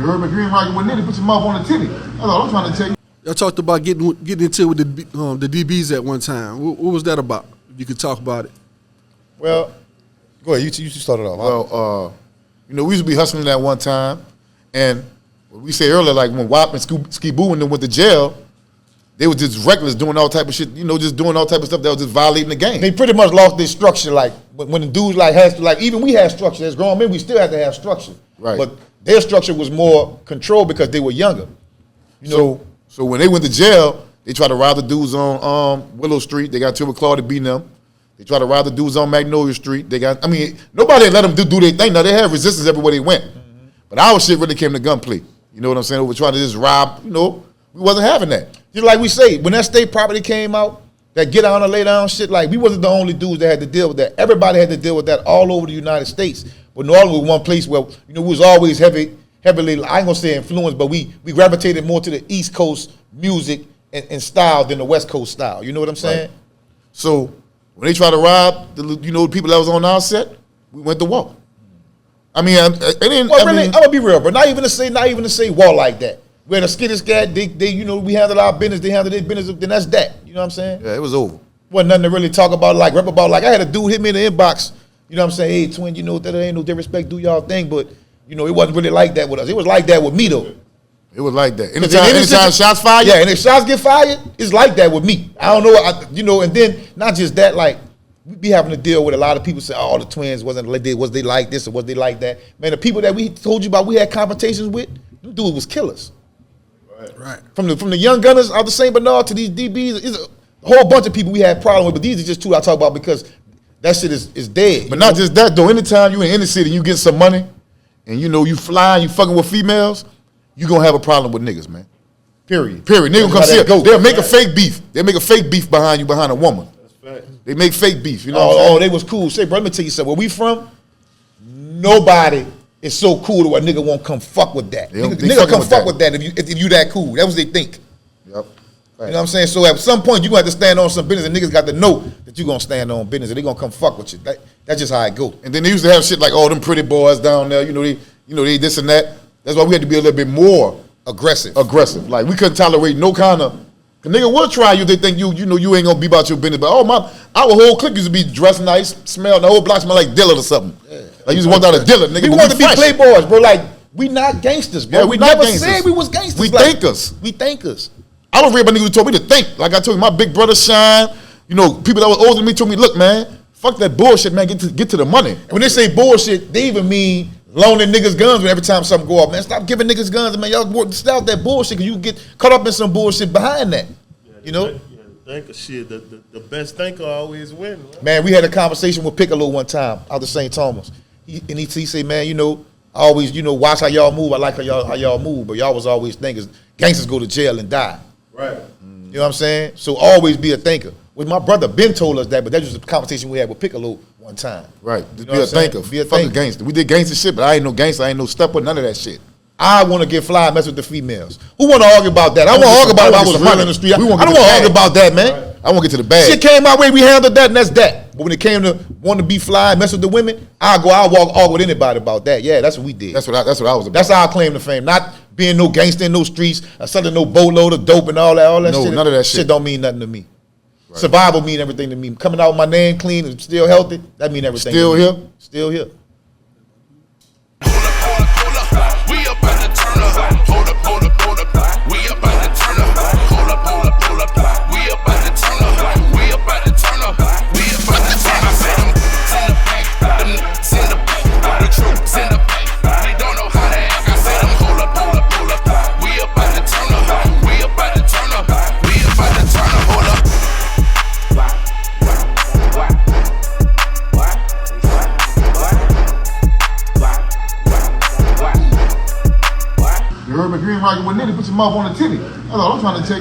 You heard me? If you ain't rocking with Nitty, put your mouth on the titty. That's all I'm trying to tell you. Y'all talked about getting into it with the DBs at one time. What was that about? If you could talk about it. Well, go ahead. You started off. Well, we used to be hustling at one time, and we said earlier, like when WAP and Ski Boo and them went to jail, they was just reckless, doing all type of shit. Just doing all type of stuff that was just violating the game. They pretty much lost their structure. Like when the dudes even we had structure as grown men, we still had to have structure. Right. But their structure was more controlled because they were younger. So when they went to jail, they tried to rob the dudes on Willow Street. They got Silver Claw to beat them. They tried to rob the dudes on Magnolia Street. Nobody let them do their thing. Now, they had resistance everywhere they went. Mm-hmm. But our shit really came to gunplay. You know what I'm saying? We're trying to just rob, we wasn't having that. Just like we say, when that state property came out, that get down and lay down shit, like we wasn't the only dudes that had to deal with that. Everybody had to deal with that all over the United States. But New Orleans was one place where, we was always heavily, I ain't gonna say influenced, but we gravitated more to the East Coast music and style than the West Coast style. You know what I'm saying? Right. So when they tried to rob the people that was on our set, we went to war. I mean, I'm gonna be real, bro. Not even to say war like that. Where the skittish guy, we handled our business, they handled their business, then that's that. You know what I'm saying? Yeah, it was over. Wasn't nothing to really talk about, rap about. I had a dude hit me in the inbox. You know what I'm saying? Hey, twin, that ain't no disrespect, do y'all thing, but it wasn't really like that with us. It was like that with me though. It was like that. Anytime shots fired? Yeah, and if shots get fired, it's like that with me. I don't know, and then not just that, we be having to deal with a lot of people say, oh, the twins was they like this or was they like that? Man, the people that we told you about we had confrontations with, them dudes was killers. Right. From the young gunners out the St. Bernard to these DBs, it's a whole bunch of people we had problem with, but these are just two I talk about because that shit is dead. But not just that though. Anytime you in any city and you get some money and you fly, you fucking with females, you gonna have a problem with niggas, man. Period. Niggas come see it. They'll make a fake beef. They'll make a fake beef behind a woman. That's fact. They make fake beef. You know what I'm saying? They was cool. Say, bro, let me tell you something. Where we from, nobody is so cool to where a nigga won't come fuck with that. Nigga come fuck with that if you that cool. That was they think. Yep. You know what I'm saying? So at some point, you're going to have to stand on some business, and niggas got to know that you're going to stand on business, and they're going to come fuck with you. That's just how it go. And then they used to have shit like, oh, them pretty boys down there, they this and that. That's why we had to be a little bit more aggressive. Like, we couldn't tolerate no kind of, the nigga will try you, they think you ain't going to be about your business. But, our whole clique used to be dressed nice, the whole block smell like Dilla or something. Yeah. Like, you just walked out of Dilla, nigga. We wanted to be playboys, bro. Like, we not gangsters, bro. Yeah, we not never gangsters. said we was gangsters. We thinkers. We thinkers. I was real about niggas who told me to think. Like I told you, my big brother Shine, people that was older than me told me, look, man, fuck that bullshit, man, get to the money. And when they say bullshit, they even mean loaning niggas guns every time something go off. Man, stop giving niggas guns, man. Y'all stop that bullshit because you get caught up in some bullshit behind that. Thinker shit. The best thinker always win. Right? Man, we had a conversation with Piccolo one time out of St. Thomas. He said, man, I always, watch how y'all move. I like how y'all move, but y'all was always thinkers. Gangsters go to jail and die. Right. You know what I'm saying? So always be a thinker. Well, my brother Ben told us that, but that was the conversation we had with Piccolo one time. Right. Just be a thinker. Be a thinker. Fuck a gangster. We did gangster shit, but I ain't no gangster. I ain't no stepper, none of that shit. I want to get fly and mess with the females. Who want to argue about that? I want to argue about it if I was running in the street. I don't want to argue about that, man. Right. I want to get to the bag. Shit came my way, we handled that, and that's that. But when it came to wanting to be fly and mess with the women, I'll walk argue with anybody about that. Yeah, that's what we did. That's what I was about. That's our claim to fame. Not being no gangster in no streets, or selling no boatload of dope and all that no, shit. None of that shit. Shit don't mean nothing to me. Right. Survival mean everything to me. Coming out with my name clean and still healthy, that mean everything. Still here? Still here. You heard me? If you ain't rocking with Nitty, put your mouth on the titty. That's all I'm trying to tell you.